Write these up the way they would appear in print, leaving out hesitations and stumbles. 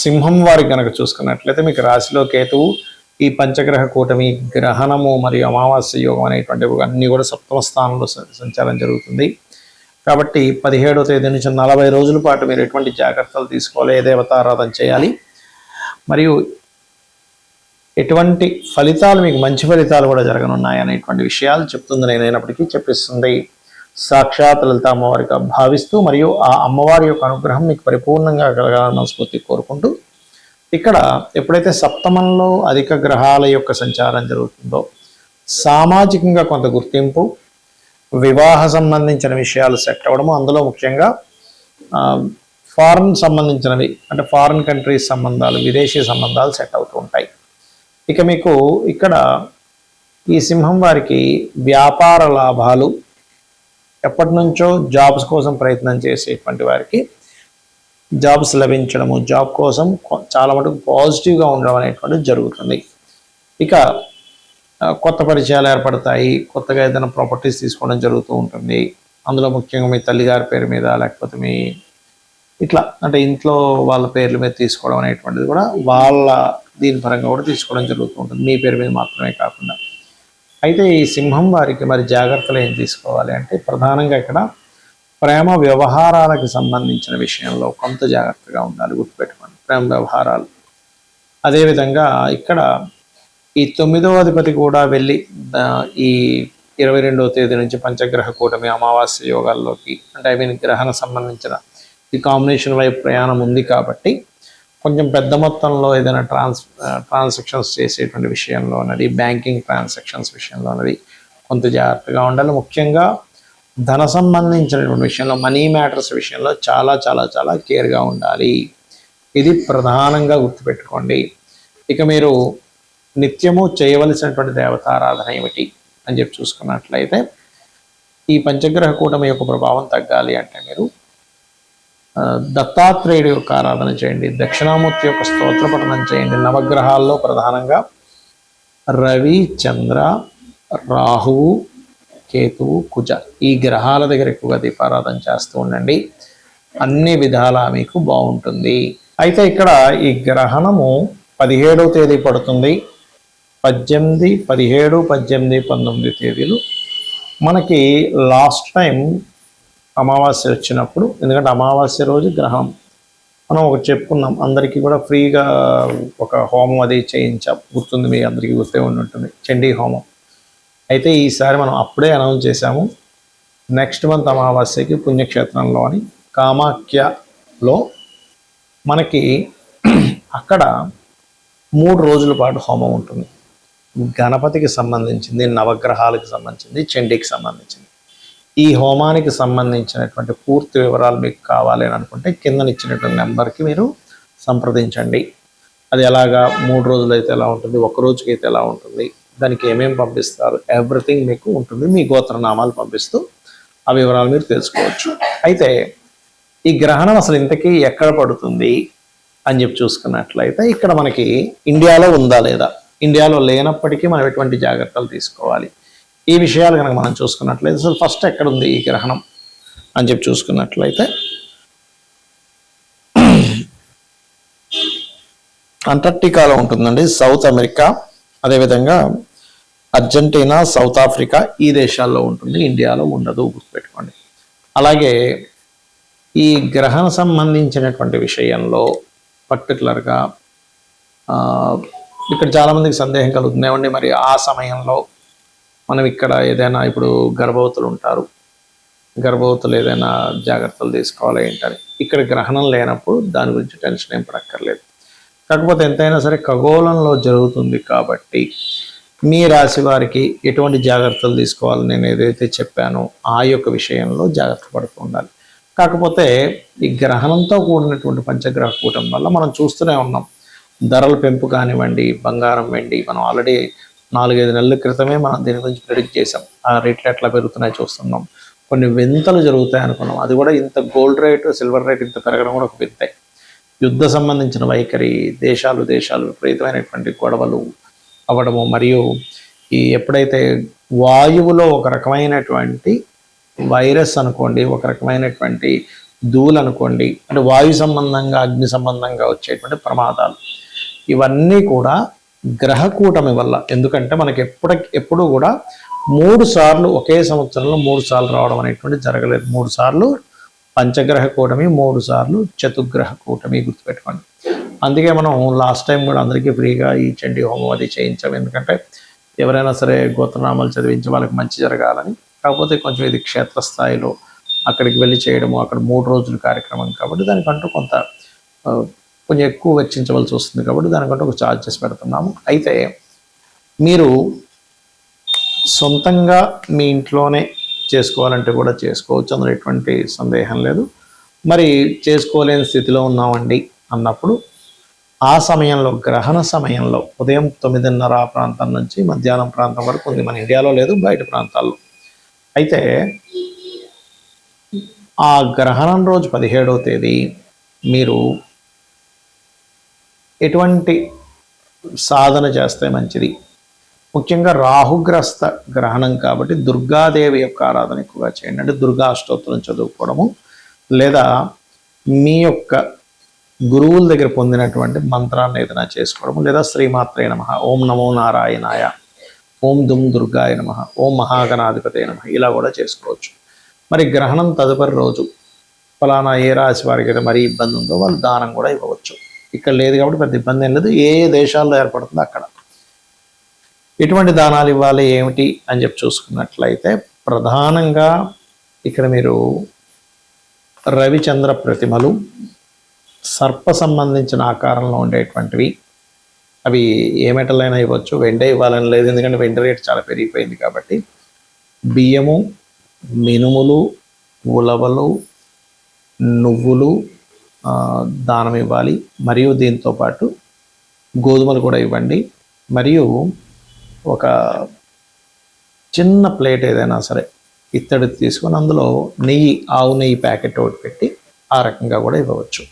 సింహం వారికి కనుక చూసుకున్నట్లయితే మీకు రాశిలో కేతువు, ఈ పంచగ్రహ కూటమి, గ్రహణము మరియు అమావాస్య యోగం అనేటువంటివి అన్నీ కూడా సప్తమ స్థానంలో సంచారం జరుగుతుంది. కాబట్టి 17వ తేదీ నుంచి 40 రోజుల పాటు మీరు ఎటువంటి జాగ్రత్తలు తీసుకోవాలి, ఏ దేవతారాధన చేయాలి, మరియు ఎటువంటి ఫలితాలు, మీకు మంచి ఫలితాలు కూడా జరగనున్నాయి అనేటువంటి విషయాలు చెప్తుంది. నేనైనప్పటికీ చెప్పిస్తుంది సాక్షాత్ లలిత అమ్మవారిగా భావిస్తూ, మరియు ఆ అమ్మవారి యొక్క అనుగ్రహం మీకు పరిపూర్ణంగా కలగాలని మనస్ఫూర్తి కోరుకుంటూ, ఇక్కడ ఎప్పుడైతే సప్తమంలో అధిక గ్రహాల యొక్క సంచారం జరుగుతుందో సామాజికంగా కొంత గుర్తింపు, వివాహ సంబంధించిన విషయాలు సెట్ అవ్వడము, అందులో ముఖ్యంగా ఫారెన్ సంబంధించినవి అంటే ఫారెన్ కంట్రీస్ సంబంధాలు, విదేశీ సంబంధాలు సెట్ అవుతూ ఉంటాయి. ఇక మీకు ఇక్కడ ఈ సింహం వారికి వ్యాపార లాభాలు, ఎప్పటి నుంచో జాబ్స్ కోసం ప్రయత్నం చేసేటువంటి వారికి జాబ్స్ లభించడము, జాబ్ కోసం చాలా మటుకు పాజిటివ్గా ఉండడం అనేటువంటిది జరుగుతుంది. ఇక కొత్త పరిచయాలు ఏర్పడతాయి, కొత్తగా ఏదైనా ప్రాపర్టీస్ తీసుకోవడం జరుగుతూ ఉంటుంది. అందులో ముఖ్యంగా మీ తల్లిగారి పేరు మీద, లేకపోతే మీ ఇట్లా అంటే ఇంట్లో వాళ్ళ పేర్ల మీద తీసుకోవడం అనేటువంటిది కూడా వాళ్ళ దీని పరంగా కూడా తీసుకోవడం జరుగుతూ ఉంటుంది, మీ పేరు మీద మాత్రమే కాకుండా. అయితే ఈ సింహం వారికి మరి జాగ్రత్తలు ఏం తీసుకోవాలి అంటే, ప్రధానంగా ఇక్కడ ప్రేమ వ్యవహారాలకు సంబంధించిన విషయంలో కొంత జాగ్రత్తగా ఉండాలి, గుర్తుపెట్టుకోండి, ప్రేమ వ్యవహారాలు. అదేవిధంగా ఇక్కడ ఈ 9వ అధిపతి కూడా వెళ్ళి ఈ 22వ తేదీ నుంచి పంచగ్రహ కూటమి అమావాస్య యోగాల్లోకి, అంటే గ్రహణ సంబంధించిన ఈ కాంబినేషన్ వైపు ప్రయాణం ఉంది. కాబట్టి కొంచెం పెద్ద మొత్తంలో ఏదైనా ట్రాన్సాక్షన్స్ చేసేటువంటి విషయంలో అన్నది, బ్యాంకింగ్ ట్రాన్సాక్షన్స్ విషయంలో అన్నది కొంత జాగ్రత్తగా ఉండాలి. ముఖ్యంగా ధన సంబంధించినటువంటి విషయంలో, మనీ మ్యాటర్స్ విషయంలో చాలా చాలా చాలా కేర్గా ఉండాలి. ఇది ప్రధానంగా గుర్తుపెట్టుకోండి. ఇక మీరు నిత్యము చేయవలసినటువంటి దేవతారాధన ఏమిటి అని చెప్పి చూసుకున్నట్లయితే, ఈ పంచగ్రహ కూటమి యొక్క ప్రభావం తగ్గాలి అంటే మీరు దత్తాత్రేయుడి యొక్క ఆరాధన చేయండి, దక్షిణామూర్తి యొక్క స్తోత్ర పఠనం చేయండి. నవగ్రహాల్లో ప్రధానంగా రవి, చంద్ర, రాహువు, కేతువు, కుజ, ఈ గ్రహాల దగ్గర ఎక్కువగా దీపారాధన చేస్తూ ఉండండి. అన్ని విధాలా మీకు బాగుంటుంది. అయితే ఇక్కడ ఈ గ్రహణము 17వ తేదీ పడుతుంది. 18, 17, 18, 19 తేదీలు మనకి లాస్ట్ టైం అమావాస్య వచ్చినప్పుడు, ఎందుకంటే అమావాస్య రోజు గ్రహణం మనం ఒకటి చెప్పుకున్నాం, అందరికీ కూడా ఫ్రీగా ఒక హోమం అది చేయించాం, గుర్తుంది, మీ అందరికీ గుర్తే ఉంటుంది, చండీ హోమం. అయితే ఈసారి మనం అప్పుడే అనౌన్స్ చేశాము, నెక్స్ట్ మంత్ అమావాస్యకి పుణ్యక్షేత్రంలోని కామాఖ్యలో మనకి అక్కడ 3 రోజుల పాటు హోమం ఉంటుంది. గణపతికి సంబంధించింది, నవగ్రహాలకు సంబంధించింది, చండీకి సంబంధించింది. ఈ హోమానికి సంబంధించినటువంటి పూర్తి వివరాలు మీకు కావాలి అని అనుకుంటే కిందనిచ్చినటువంటి నెంబర్కి మీరు సంప్రదించండి. అది ఎలాగా, 3 రోజులు అయితే ఎలా ఉంటుంది, 1 రోజుకి అయితే ఎలా ఉంటుంది, దానికి ఏమేమి పంపిస్తారు, ఎవ్రీథింగ్ మీకు ఉంటుంది. మీ గోత్రనామాలు పంపిస్తూ ఆ వివరాలు మీరు తెలుసుకోవచ్చు. అయితే ఈ గ్రహణం అసలు ఇంతకీ ఎక్కడ పడుతుంది అని చెప్పి చూసుకున్నట్లయితే, ఇక్కడ మనకి ఇండియాలో ఉందా లేదా, ఇండియాలో లేనప్పటికీ మనం ఎటువంటి జాగ్రత్తలు తీసుకోవాలి, ఈ విషయాలు కనుక మనం చూసుకున్నట్లయితే, అసలు ఫస్ట్ ఎక్కడ ఉంది ఈ గ్రహణం అని చెప్పి చూసుకున్నట్లయితే, అంటార్క్టికాలో ఉంటుందండి, సౌత్ అమెరికా, అదేవిధంగా అర్జెంటీనా, సౌత్ ఆఫ్రికా, ఈ దేశాల్లో ఉంటుంది, ఇండియాలో ఉండదు, గుర్తుపెట్టుకోండి. అలాగే ఈ గ్రహణ సంబంధించినటువంటి విషయంలో పర్టికులర్గా ఇక్కడ చాలామందికి సందేహం కలుగుతుంది, ఏమండి మరి ఆ సమయంలో మనం ఇక్కడ ఏదైనా, ఇప్పుడు గర్భవతులు ఉంటారు, గర్భవతులు ఏదైనా జాగ్రత్తలు తీసుకోవాలి ఏంటని. ఇక్కడ గ్రహణం లేనప్పుడు దాని గురించి టెన్షన్ ఏం పడక్కర్లేదు. కాకపోతే ఎంతైనా సరే ఖగోళంలో జరుగుతుంది కాబట్టి మీ రాశి వారికి ఎటువంటి జాగ్రత్తలు తీసుకోవాలి నేను ఏదైతే చెప్పానో ఆ యొక్క విషయంలో జాగ్రత్త పడుతూ ఉండాలి. కాకపోతే ఈ గ్రహణంతో కూడినటువంటి పంచగ్రహ కూటమి వల్ల మనం చూస్తూనే ఉన్నాం, ధరల పెంపు కానివ్వండి, బంగారం, వెండి, మనం ఆల్రెడీ 4-5 నెలల క్రితమే మనం దీని గురించి ప్రెడిక్ట్ చేసాం, ఆ రేట్లు ఎట్లా పెరుగుతున్నాయి చూస్తున్నాం. కొన్ని వింతలు జరుగుతాయి అనుకున్నాం, అది కూడా ఇంత గోల్డ్ రేటు, సిల్వర్ రేట్ ఇంత పెరగడం కూడా ఒక వింతే. యుద్ధ సంబంధించిన వైఖరి, దేశాలు విపరీతమైనటువంటి గొడవలు అవ్వడము, మరియు ఈ ఎప్పుడైతే వాయువులో ఒక రకమైనటువంటి వైరస్ అనుకోండి, ఒక రకమైనటువంటి ధూళి అనుకోండి, అంటే వాయు సంబంధంగా అగ్ని సంబంధంగా వచ్చేటువంటి ప్రమాదాలు, ఇవన్నీ కూడా గ్రహ కూటమి వల్ల. ఎందుకంటే మనకి ఎప్పుడు కూడా 3 సార్లు ఒకే సంవత్సరంలో 3 సార్లు రావడం అనేటువంటి జరగలేదు. 3 సార్లు పంచగ్రహ కూటమి, 3 సార్లు చతుర్గ్రహ కూటమి, గుర్తుపెట్టుకోండి. అందుకే మనం లాస్ట్ టైం కూడా అందరికీ ఫ్రీగా ఈ చండీ హోమం అది చేయించాం. ఎందుకంటే ఎవరైనా సరే గోత్రనామాలు చదివించి వాళ్ళకి మంచి జరగాలని. కాకపోతే కొంచెం ఇది క్షేత్రస్థాయిలో అక్కడికి వెళ్ళి చేయడము, అక్కడ 3 రోజుల కార్యక్రమం కాబట్టి దానికంటూ కొంచెం ఎక్కువ వెచ్చించవలసి వస్తుంది. కాబట్టి దానికంటూ ఒక ఛార్జెస్ పెడుతున్నాము. అయితే మీరు సొంతంగా మీ ఇంట్లోనే చేసుకోవాలంటే కూడా చేసుకోవచ్చు, అందులో ఎటువంటి సందేహం లేదు. మరి చేసుకోలేని స్థితిలో ఉన్నామండి అన్నప్పుడు ఆ సమయంలో, గ్రహణ సమయంలో ఉదయం 9:30 ప్రాంతం నుంచి మధ్యాహ్నం ప్రాంతం వరకు ఉంది. మన ఇండియాలో లేదు, బయట ప్రాంతాల్లో. అయితే ఆ గ్రహణం రోజు 17వ తేదీ మీరు ఎటువంటి సాధన చేస్తే మంచిది? ముఖ్యంగా రాహుగ్రస్త గ్రహణం కాబట్టి దుర్గాదేవి యొక్క ఆరాధన ఎక్కువగా చేయండి. అంటే దుర్గా అష్టోత్తరం చదువుకోవడము, లేదా మీ యొక్క గురువుల దగ్గర పొందినటువంటి మంత్రాన్ని ఏదైనా చేసుకోవడము, లేదా శ్రీమాత్రే నమః, ఓం నమో నారాయణాయ, ఓం దుమ్ దుర్గాయ నమః, ఓం మహాగణాధిపతే నమః, ఇలా కూడా చేసుకోవచ్చు. మరి గ్రహణం తదుపరి రోజు ఫలానా ఏ రాశి వారికి అయితే మరీ ఇబ్బంది ఉందో వాళ్ళు దానం కూడా ఇవ్వవచ్చు. ఇక్కడ లేదు కాబట్టి పెద్ద ఇబ్బంది ఏం లేదు. ఏ దేశాల్లో ఏర్పడుతుందో అక్కడ ఎటువంటి దానాలు ఇవ్వాలి ఏమిటి అని చెప్పి చూసుకున్నట్లయితే ప్రధానంగా ఇక్కడ మీరు రవిచంద్ర ప్రతిమలు, సర్ప సంబంధించిన ఆకారంలో ఉండేటువంటివి, అవి ఏ మెటల్ అయినా ఇవ్వచ్చు. వెండే ఇవ్వాలని లేదు, ఎందుకంటే వెండి రేట్ చాలా పెరిగిపోయింది కాబట్టి. బియ్యము, మినుములు, ఉలవలు, నువ్వులు దానం ఇవ్వాలి. మరియు దీంతోపాటు గోధుమలు కూడా ఇవ్వండి. మరియు ఒక చిన్న ప్లేట్ ఏదైనా సరే ఇత్తడి తీసుకొని అందులో నెయ్యి, ఆవు నెయ్యి ప్యాకెట్ ఒకటి పెట్టి ఆ రకంగా కూడా ఇవ్వవచ్చు.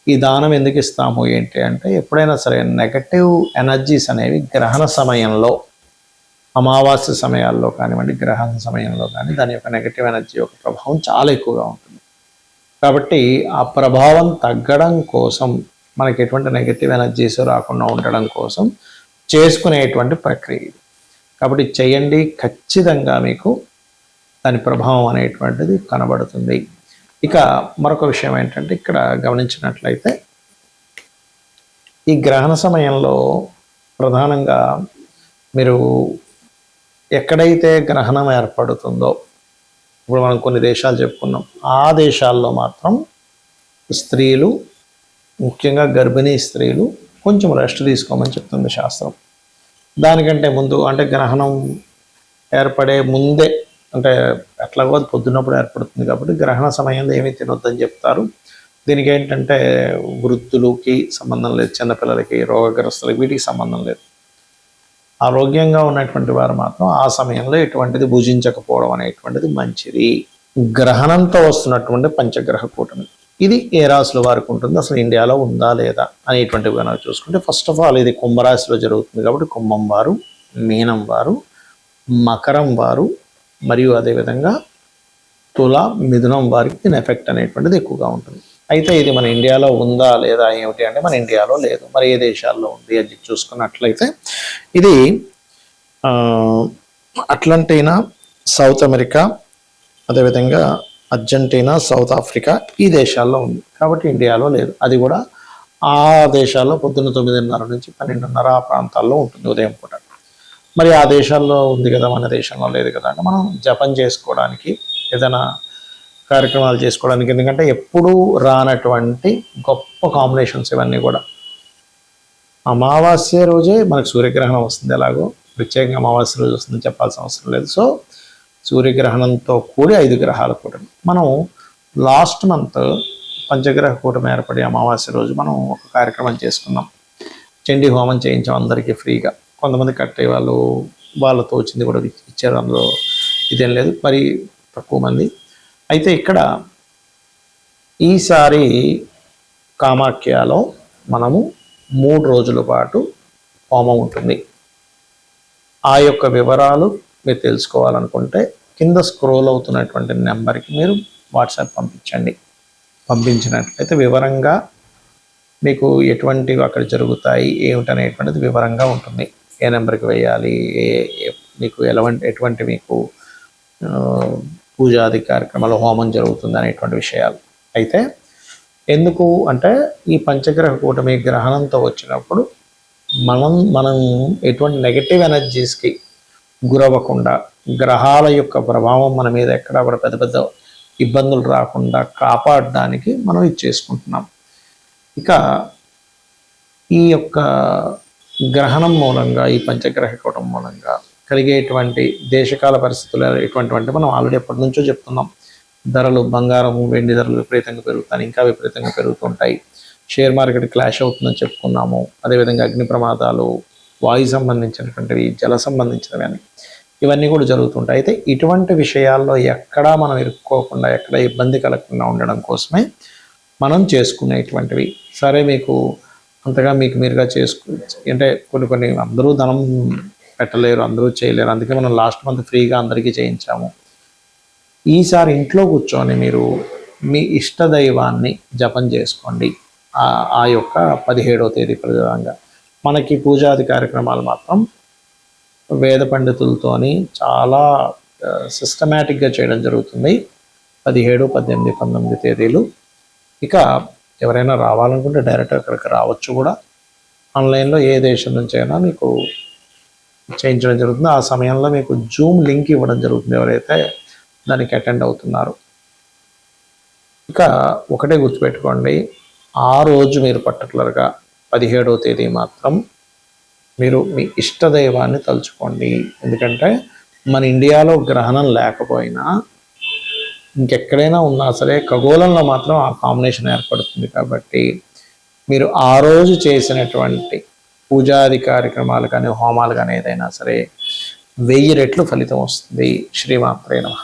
ఈ దానం ఎందుకు ఇస్తాము ఏంటి అంటే, ఎప్పుడైనా సరే నెగటివ్ ఎనర్జీస్ అనేవి గ్రహణ సమయంలో, అమావాస్య సమయాల్లో కానివ్వండి, గ్రహణ సమయంలో కానీ దాని యొక్క నెగటివ్ ఎనర్జీ యొక్క ప్రభావం చాలా ఎక్కువగా ఉంటుంది. కాబట్టి ఆ ప్రభావం తగ్గడం కోసం, మనకి ఎటువంటి నెగటివ్ ఎనర్జీస్ రాకుండా ఉండడం కోసం చేసుకునేటువంటి ప్రక్రియ ఇది. కాబట్టి చేయండి, ఖచ్చితంగా మీకు దాని ప్రభావం అనేటువంటిది కనబడుతుంది. ఇక మరొక విషయం ఏంటంటే, ఇక్కడ గమనించినట్లయితే ఈ గ్రహణ సమయంలో ప్రధానంగా మీరు ఎక్కడైతే గ్రహణం ఏర్పడుతుందో, ఇప్పుడు మనం కొన్ని దేశాలు చెప్పుకున్నాం, ఆ దేశాల్లో మాత్రం స్త్రీలు, ముఖ్యంగా గర్భిణీ స్త్రీలు కొంచెం రెస్ట్ తీసుకోమని చెప్తుంది శాస్త్రం. దానికంటే ముందు, అంటే గ్రహణం ఏర్పడే ముందే, అంటే ఎట్లాగో పొద్దున్నప్పుడు ఏర్పడుతుంది కాబట్టి గ్రహణ సమయంలో ఏమీ తినొద్దని చెప్తారు. దీనికి ఏంటంటే వృద్ధులకి సంబంధం లేదు, చిన్నపిల్లలకి, రోగగ్రస్తులకి, వీటికి సంబంధం లేదు. ఆరోగ్యంగా ఉన్నటువంటి వారు మాత్రం ఆ సమయంలో ఎటువంటిది భుజించకపోవడం అనేటువంటిది మంచిది. గ్రహణంతో వస్తున్నటువంటి పంచగ్రహ కూటమి, ఇది ఏ రాశుల వారికి ఉంటుంది, అసలు ఇండియాలో ఉందా లేదా అనేటువంటివి కనుక చూసుకుంటే, ఫస్ట్ ఆఫ్ ఆల్ ఇది కుంభరాశిలో జరుగుతుంది కాబట్టి కుంభం వారు, మీనం వారు, మకరం వారు, మరియు అదేవిధంగా తుల, మిథునం వారికి దీని ఎఫెక్ట్ అనేటువంటిది ఎక్కువగా ఉంటుంది. అయితే ఇది మన ఇండియాలో ఉందా లేదా ఏమిటి అంటే, మన ఇండియాలో లేదు. మరి ఏ దేశాల్లో ఉంది అని చూసుకున్నట్లయితే ఇది అట్లాంటినా, సౌత్ అమెరికా, అదేవిధంగా అర్జెంటీనా, సౌత్ ఆఫ్రికా, ఈ దేశాల్లో ఉంది. కాబట్టి ఇండియాలో లేదు. అది కూడా ఆ దేశాల్లో పొద్దున్న 9:30 నుంచి 12:30 ఆ ప్రాంతాల్లో ఉంటుంది ఉదయం పూట. మరి ఆ దేశాల్లో ఉంది కదా, మన దేశంలో లేదు కదా అంటే, మనం జపం చేసుకోవడానికి, ఏదైనా కార్యక్రమాలు చేసుకోవడానికి, ఎందుకంటే ఎప్పుడూ రానటువంటి గొప్ప కాంబినేషన్స్ ఇవన్నీ కూడా. అమావాస్య రోజే మనకు సూర్యగ్రహణం వస్తుంది, ఎలాగో ప్రత్యేకంగా అమావాస్య రోజు వస్తుందని చెప్పాల్సిన అవసరం లేదు. సో సూర్యగ్రహణంతో కూడి 5 గ్రహాల కూటమి. మనం లాస్ట్ మంత్ పంచగ్రహ కూటమి ఏర్పడి అమావాస్య రోజు మనం ఒక కార్యక్రమం చేసుకున్నాం. చండీ హోమం చేయించాం అందరికీ ఫ్రీగా. కొంతమంది కట్టే వాళ్ళు వాళ్ళతో వచ్చింది కూడా ఇచ్చారు, అందులో ఇదేం లేదు, మరి తక్కువ మంది. అయితే ఇక్కడ ఈసారి కామాఖ్యలో మనము 3 రోజుల పాటు హోమం ఉంటుంది. ఆ యొక్క వివరాలు మీరు తెలుసుకోవాలనుకుంటే కింద స్క్రోల్ అవుతున్నటువంటి నెంబర్కి మీరు వాట్సాప్ పంపించండి. పంపించినట్లయితే వివరంగా మీకు ఎటువంటివి అక్కడ జరుగుతాయి ఏమిటనేటువంటిది వివరంగా ఉంటుంది. ఏ నెంబర్కి వేయాలి, మీకు ఎటువంటి మీకు పూజాది కార్యక్రమాలు, హోమం జరుగుతుంది అనేటువంటి విషయాలు. అయితే ఎందుకు అంటే ఈ పంచగ్రహ కూటమి గ్రహణంతో వచ్చినప్పుడు మనం ఎటువంటి నెగటివ్ ఎనర్జీస్కి గురవ్వకుండా, గ్రహాల యొక్క ప్రభావం మన మీద ఎక్కడా కూడా పెద్ద పెద్ద ఇబ్బందులు రాకుండా కాపాడడానికి మనం ఇది చేసుకుంటున్నాం. ఇక ఈ యొక్క గ్రహణం మూలంగా, ఈ పంచగ్రహ కూటం మూలంగా కలిగేటువంటి దేశకాల పరిస్థితులు ఎటువంటివంటే మనం ఆల్రెడీ ఎప్పటి నుంచో చెప్తున్నాం. ధరలు, బంగారము, వెండి ధరలు విపరీతంగా పెరుగుతాయి, ఇంకా విపరీతంగా పెరుగుతుంటాయి. షేర్ మార్కెట్ క్లాష్ అవుతుందని చెప్పుకున్నాము. అదేవిధంగా అగ్ని ప్రమాదాలు, వాయు సంబంధించినటువంటివి, జల సంబంధించినవి అని ఇవన్నీ కూడా జరుగుతుంటాయి. అయితే ఇటువంటి విషయాల్లో ఎక్కడా మనం ఇరుక్కోకుండా, ఎక్కడ ఇబ్బంది కలగకుండా ఉండడం కోసమే మనం చేసుకునేటువంటివి. సరే, మీకు అంతగా మీకు మీరుగా అంటే కొన్ని అందరూ ధనం పెట్టలేరు, అందరూ చేయలేరు. అందుకే మనం లాస్ట్ మంత్ ఫ్రీగా అందరికీ చేయించాము. ఈసారి ఇంట్లో కూర్చొని మీరు మీ ఇష్ట దైవాన్ని జపం చేసుకోండి. ఆ యొక్క 17వ తేదీ ప్రధానంగా మనకి పూజాది కార్యక్రమాలు మాత్రం వేద పండితులతోని చాలా సిస్టమేటిక్గా చేయడం జరుగుతుంది. 17, 18, 19 తేదీలు. ఇక ఎవరైనా రావాలనుకుంటే డైరెక్ట్ అక్కడికి రావచ్చు కూడా. ఆన్లైన్లో ఏ దేశం నుంచి అయినా మీకు చేయించడం జరుగుతుంది. ఆ సమయంలో మీకు జూమ్ లింక్ ఇవ్వడం జరుగుతుంది ఎవరైతే దానికి అటెండ్ అవుతున్నారు. ఇక ఒకటే గుర్తుపెట్టుకోండి, ఆ రోజు మీరు పర్టికులర్గా 17వ తేదీ మాత్రం మీరు మీ ఇష్టదైవాన్ని తలుచుకోండి. ఎందుకంటే మన ఇండియాలో గ్రహణం లేకపోయినా ఇంకెక్కడైనా ఉన్నా సరే ఖగోళంలో మాత్రం ఆ కాంబినేషన్ ఏర్పడుతుంది. కాబట్టి మీరు ఆ రోజు చేసినటువంటి పూజాది కార్యక్రమాలు కానీ, హోమాలు కానీ ఏదైనా సరే 1000 రెట్లు ఫలితం వస్తుంది. శ్రీమాత్రే నమః.